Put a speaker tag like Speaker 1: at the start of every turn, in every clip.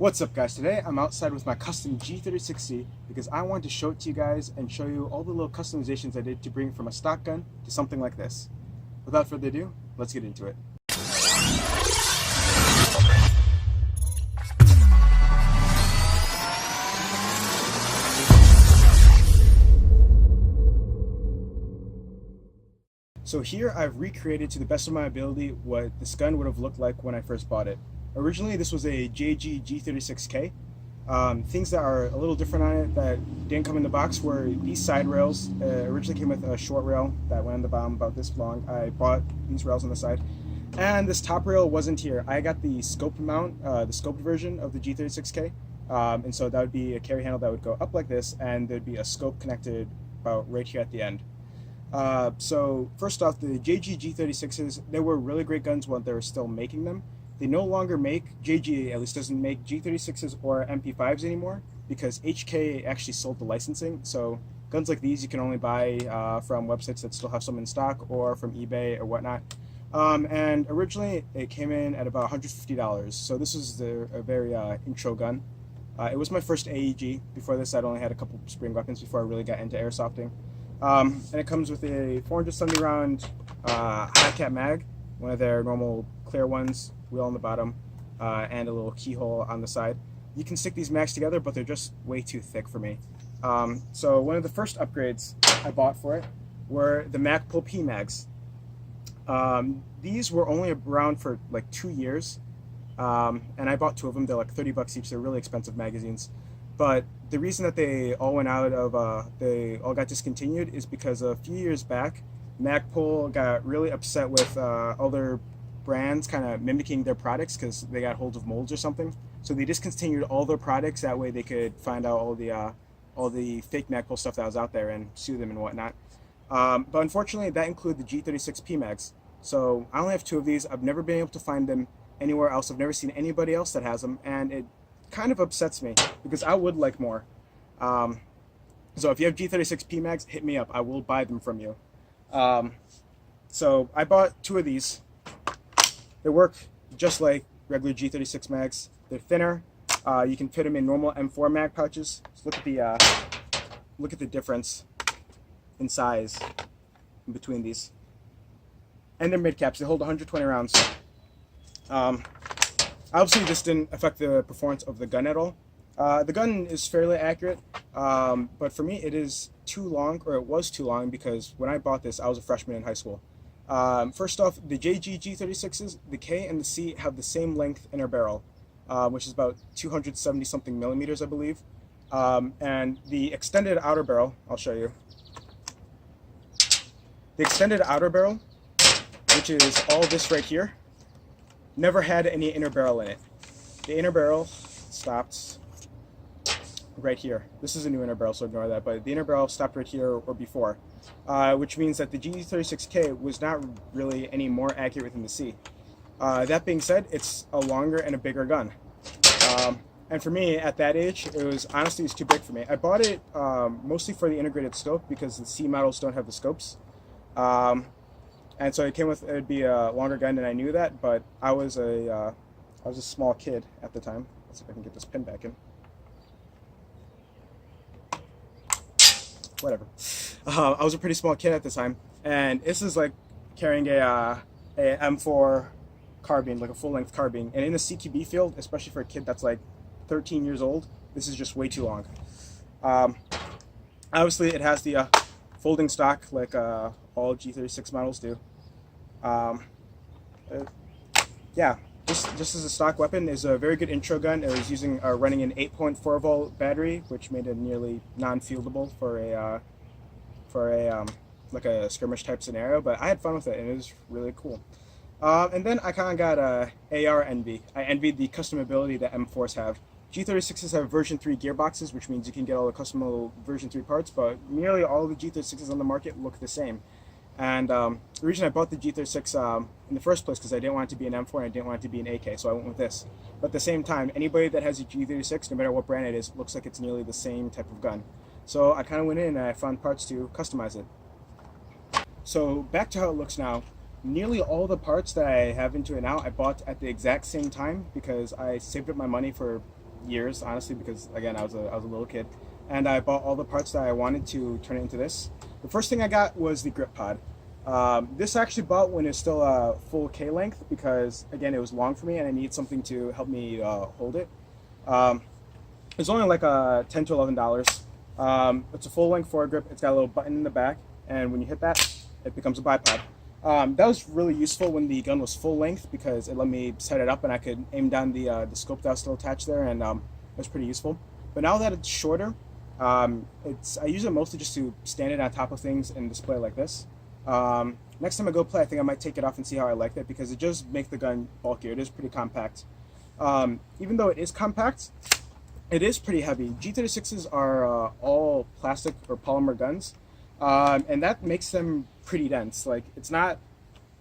Speaker 1: What's up, guys? Today I'm outside with my custom G36C because I wanted to show it to you guys and show you all the little customizations I did to bring it from a stock gun to something like this. Without further ado, let's get into it. So here I've recreated to the best of my ability what this gun would have looked like when I first bought it. Originally this was a G36K. Things that are a little different on it that didn't come in the box were these side rails. Originally came with a short rail that went on the bottom about this long. I bought these rails on the side. And this top rail wasn't here. I got the scoped mount, the scoped version of the G36K. And so that would be a carry handle that would go up like this, and there'd be a scope connected about right here at the end. So first off, the G36s, they were really great guns when they were still making them. They no longer make, JG at least doesn't make G36s or MP5s anymore because HK actually sold the licensing. So guns like these you can only buy from websites that still have some in stock or from eBay or whatnot. And originally it came in at about $150. So this was a very intro gun. It was my first AEG. Before this I'd only had a couple spring weapons before I really got into airsofting. And it comes with a 470 round high cap mag, one of their normal clear ones, wheel on the bottom, and a little keyhole on the side. You can stick these mags together, but they're just way too thick for me. So one of the first upgrades I bought for it were the Magpul pmags. These were only around for like 2 years, and I bought two of them. They're like $30 each. They're really expensive magazines. But the reason that they all went out of, they all got discontinued is because a few years back, Magpul got really upset with other brands kind of mimicking their products because they got hold of molds or something. So they discontinued all their products. That way they could find out all the fake Magpul stuff that was out there and sue them and whatnot. But unfortunately, that included the G36 pmags. So I only have two of these. I've never been able to find them anywhere else. I've never seen anybody else that has them, and it kind of upsets me because I would like more. So if you have G36 pmags, hit me up. I will buy them from you. So I bought two of these. They work just like regular G36 mags. They're thinner. You can fit them in normal M4 mag pouches. So look at the difference in size in between these. And they're mid caps. They hold 120 rounds. Obviously, this didn't affect the performance of the gun at all. The gun is fairly accurate, but for me it is too long, or it was too long, because when I bought this I was a freshman in high school. First off, the G36s, the K and the C have the same length inner barrel, which is about 270 something millimeters, I believe. And the extended outer barrel, I'll show you. The extended outer barrel, which is all this right here, never had any inner barrel in it. The inner barrel stopped right here. This is a new inner barrel, so ignore that, but the inner barrel stopped right here or before, which means that the G36K was not really any more accurate than the C. That being said, it's a longer and a bigger gun. And for me, at that age, it was too big for me. I bought it mostly for the integrated scope because the C models don't have the scopes. And so it came with, it would be a longer gun, and I knew that, but I was a small kid at the time. Let's see if I can get this pin back in. Whatever. I was a pretty small kid at the time, and this is like carrying a M4 carbine, like a full-length carbine. And in the CQB field, especially for a kid that's like 13 years old, this is just way too long. Obviously, it has the folding stock like all G36 models do. Yeah, just as a stock weapon, is a very good intro gun. It was using running an 8.4 volt battery, which made it nearly non-fieldable for a like a skirmish type scenario. But I had fun with it, and it was really cool. And then I kind of got AR envy. I envied the customability that M4s have. G36s have version 3 gearboxes, which means you can get all the custom version 3 parts, but nearly all of the G36s on the market look the same. And the reason I bought the G36 in the first place because I didn't want it to be an M4 and I didn't want it to be an AK, so I went with this. But at the same time, anybody that has a G36, no matter what brand it is, looks like it's nearly the same type of gun. So I kind of went in and I found parts to customize it. So back to how it looks now. Nearly all the parts that I have into it now I bought at the exact same time because I saved up my money for years, honestly, because again, I was a little kid, and I bought all the parts that I wanted to turn it into this. The first thing I got was the Grippod. This I actually bought when it's still full K length because again, it was long for me and I need something to help me hold it. It's only like $10 to $11. It's a full length foregrip. It's got a little button in the back, and when you hit that, it becomes a bipod. That was really useful when the gun was full length because it let me set it up and I could aim down the scope that was still attached there, and it was pretty useful. But now that it's shorter, I use it mostly just to stand it on top of things and display like this. Next time I go play, I think I might take it off and see how I like it because it just makes the gun bulkier. It is pretty compact. Even though it is compact, it is pretty heavy. G36s are all plastic or polymer guns, and that makes them pretty dense. Like it's not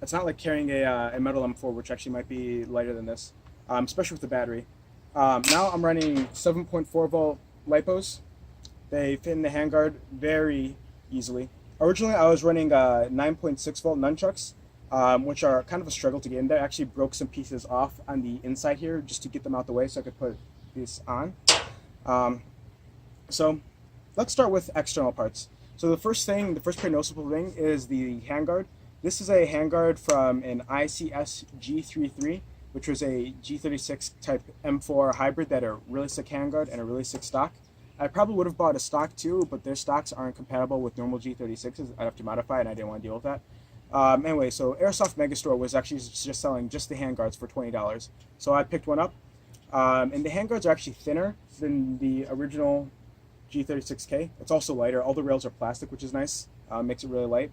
Speaker 1: like carrying a metal M4, which actually might be lighter than this, especially with the battery. Now I'm running 7.4 volt lipos. They fit in the handguard very easily. Originally, I was running 9.6 volt nunchucks, which are kind of a struggle to get in there. I actually broke some pieces off on the inside here just to get them out the way so I could put this on. So let's start with external parts. So the first pretty noticeable thing is the handguard. This is a handguard from an ICS G33, which was a G36 type M4 hybrid that had a really sick handguard and a really sick stock. I probably would have bought a stock too, but their stocks aren't compatible with normal G36s. I'd have to modify it, and I didn't want to deal with that. Anyway, so Airsoft Megastore was actually just selling just the handguards for $20. So I picked one up, and the handguards are actually thinner than the original G36K. It's also lighter. All the rails are plastic, which is nice. Makes it really light.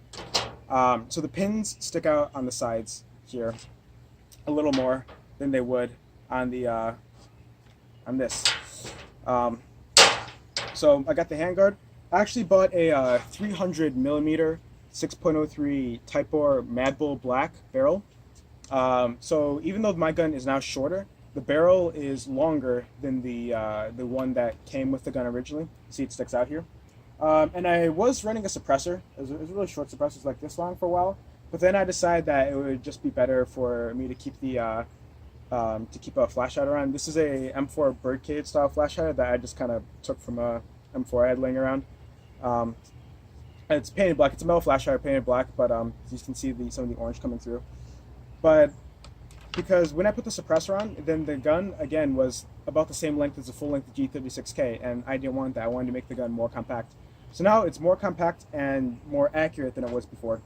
Speaker 1: So the pins stick out on the sides here a little more than they would on the on this. So I got the handguard. I actually bought a 300 millimeter 6.03 Type bore Madbull black barrel. So even though my gun is now shorter, the barrel is longer than the one that came with the gun originally. See, it sticks out here. And I was running a suppressor. It was a really short suppressor, like this long for a while. But then I decided that it would just be better for me to keep the keep a flash hider on. This is a M4 birdcage style flash hider that I just kind of took from a M4 I had laying around. It's painted black. It's a metal flash hider painted black, but as you can see some of the orange coming through. But because when I put the suppressor on, then the gun again was about the same length as the full length G36K, and I didn't want that. I wanted to make the gun more compact. So now it's more compact and more accurate than it was before.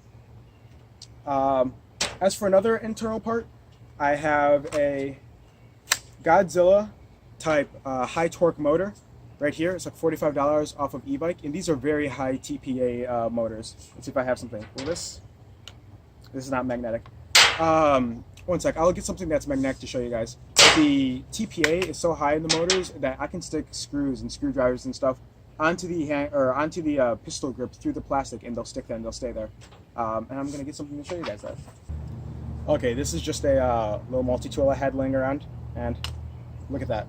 Speaker 1: As for another internal part, I have a Godzilla type high torque motor right here. It's like $45 off of e-bike, and these are very high TPA motors. Let's see if I have something. Well, this is not magnetic. One sec, I'll get something that's magnetic to show you guys. The TPA is so high in the motors that I can stick screws and screwdrivers and stuff onto the pistol grip through the plastic, and they'll stick there and they'll stay there. And I'm gonna get something to show you guys that. Okay, this is just a little multi-tool I had laying around, and look at that.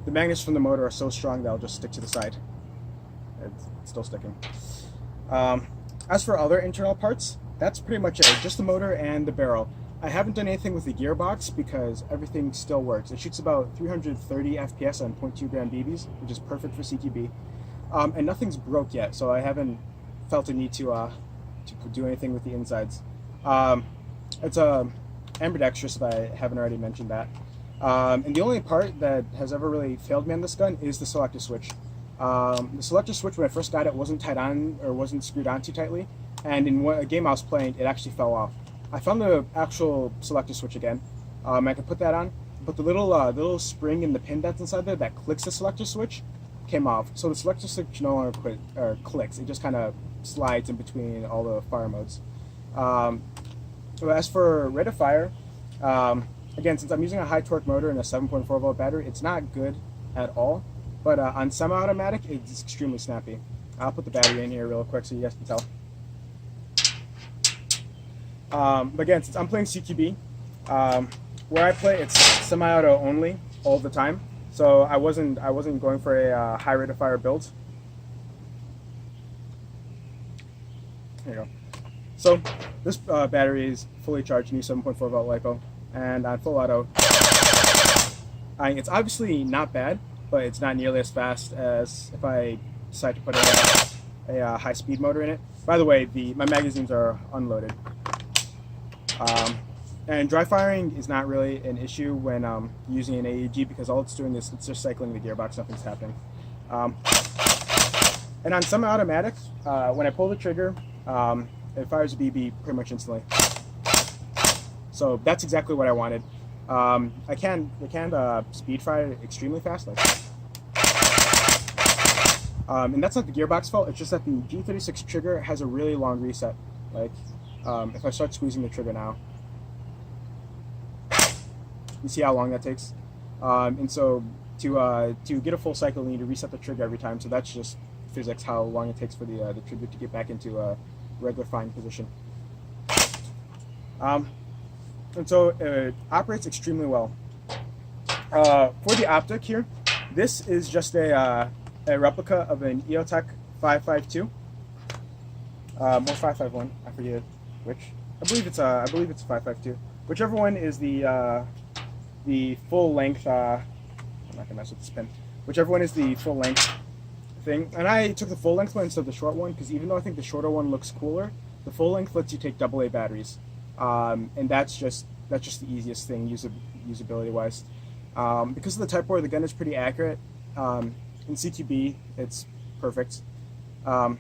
Speaker 1: The magnets from the motor are so strong they'll just stick to the side. It's still sticking. As for other internal parts, that's pretty much it. Just the motor and the barrel. I haven't done anything with the gearbox because everything still works. It shoots about 330 FPS on 0.2 gram BBs, which is perfect for CQB. And nothing's broke yet, so I haven't felt a need to do anything with the insides. It's ambidextrous, if I haven't already mentioned that. And the only part that has ever really failed me on this gun is the selector switch. The selector switch, when I first got it, wasn't tied on or wasn't screwed on too tightly, and in a game I was playing, it actually fell off. I found the actual selector switch again. I could put that on, but the little spring in the pin that's inside there that clicks the selector switch came off. So the selector switch no longer clicks. It just kind of slides in between all the fire modes. As for rate of fire, again, since I'm using a high torque motor and a 7.4 volt battery, it's not good at all. But on semi-automatic, it's extremely snappy. I'll put the battery in here real quick so you guys can tell. But again, since I'm playing CQB, where I play, it's semi-auto only all the time. So I wasn't going for a high rate of fire build. There you go. So this battery is fully charged, new 7.4 volt LiPo, and on full auto, It's obviously not bad, but it's not nearly as fast as if I decide to put a high-speed motor in it. By the way, my magazines are unloaded. And dry firing is not really an issue when using an AEG, because all it's doing is it's just cycling the gearbox, nothing's happening. And on semi-automatic, when I pull the trigger, it fires a BB pretty much instantly. So that's exactly what I wanted. I can speed fire extremely fast, and that's not the gearbox fault. It's just that the G36 trigger has a really long reset. Like, if I start squeezing the trigger now, you see how long that takes. And so to get a full cycle, you need to reset the trigger every time. So that's just physics, how long it takes for the trigger to get back into a regular firing position. And so it operates extremely well. For the optic here, this is just a replica of an EoTech 552 or 551. I forget which. I believe it's a 552. Whichever one is the full length. I'm not gonna mess with this pin. Whichever one is the full length thing. And I took the full length one instead of the short one, because even though I think the shorter one looks cooler, the full length lets you take AA batteries, and that's just the easiest thing usability wise. Because of the type bore, the gun is pretty accurate. In CQB, it's perfect, and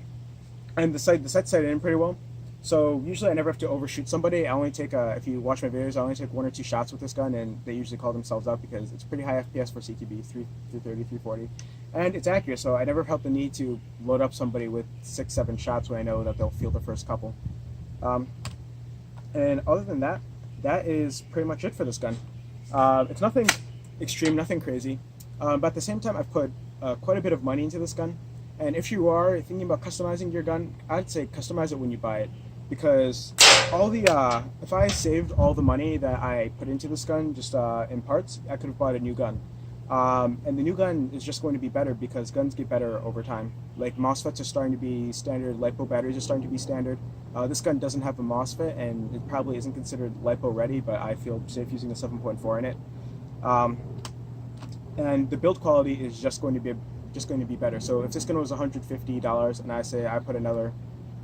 Speaker 1: the sight's sighted in pretty well. So usually I never have to overshoot somebody. I only take, if you watch my videos, I only take 1 or 2 shots with this gun, and they usually call themselves out because it's pretty high FPS for CQB, 330, 340, and it's accurate. So I never felt the need to load up somebody with 6, 7 shots when I know that they'll feel the first couple. And other than that, that is pretty much it for this gun. It's nothing extreme, nothing crazy, but at the same time, I've put quite a bit of money into this gun. And if you are thinking about customizing your gun, I'd say customize it when you buy it, because if I saved all the money that I put into this gun just in parts, I could have bought a new gun. And the new gun is just going to be better because guns get better over time. Like, MOSFETs are starting to be standard, LiPo batteries are starting to be standard. This gun doesn't have a MOSFET, and it probably isn't considered LiPo ready, but I feel safe using the 7.4 in it. And the build quality is just going to be better. So if this gun was $150 and I say I put another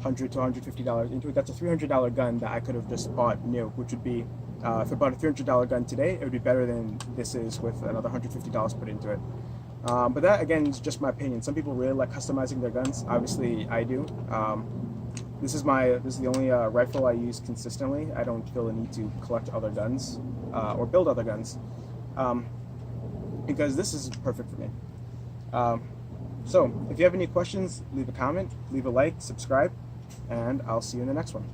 Speaker 1: $100 to $150 into it, that's a $300 gun that I could have just bought new, which would be, if I bought a $300 gun today, it would be better than this is with another $150 put into it. But that, again, is just my opinion. Some people really like customizing their guns. Obviously, I do. This is the only rifle I use consistently. I don't feel the need to collect other guns or build other guns, because this is perfect for me. So if you have any questions, leave a comment, leave a like, subscribe, and I'll see you in the next one.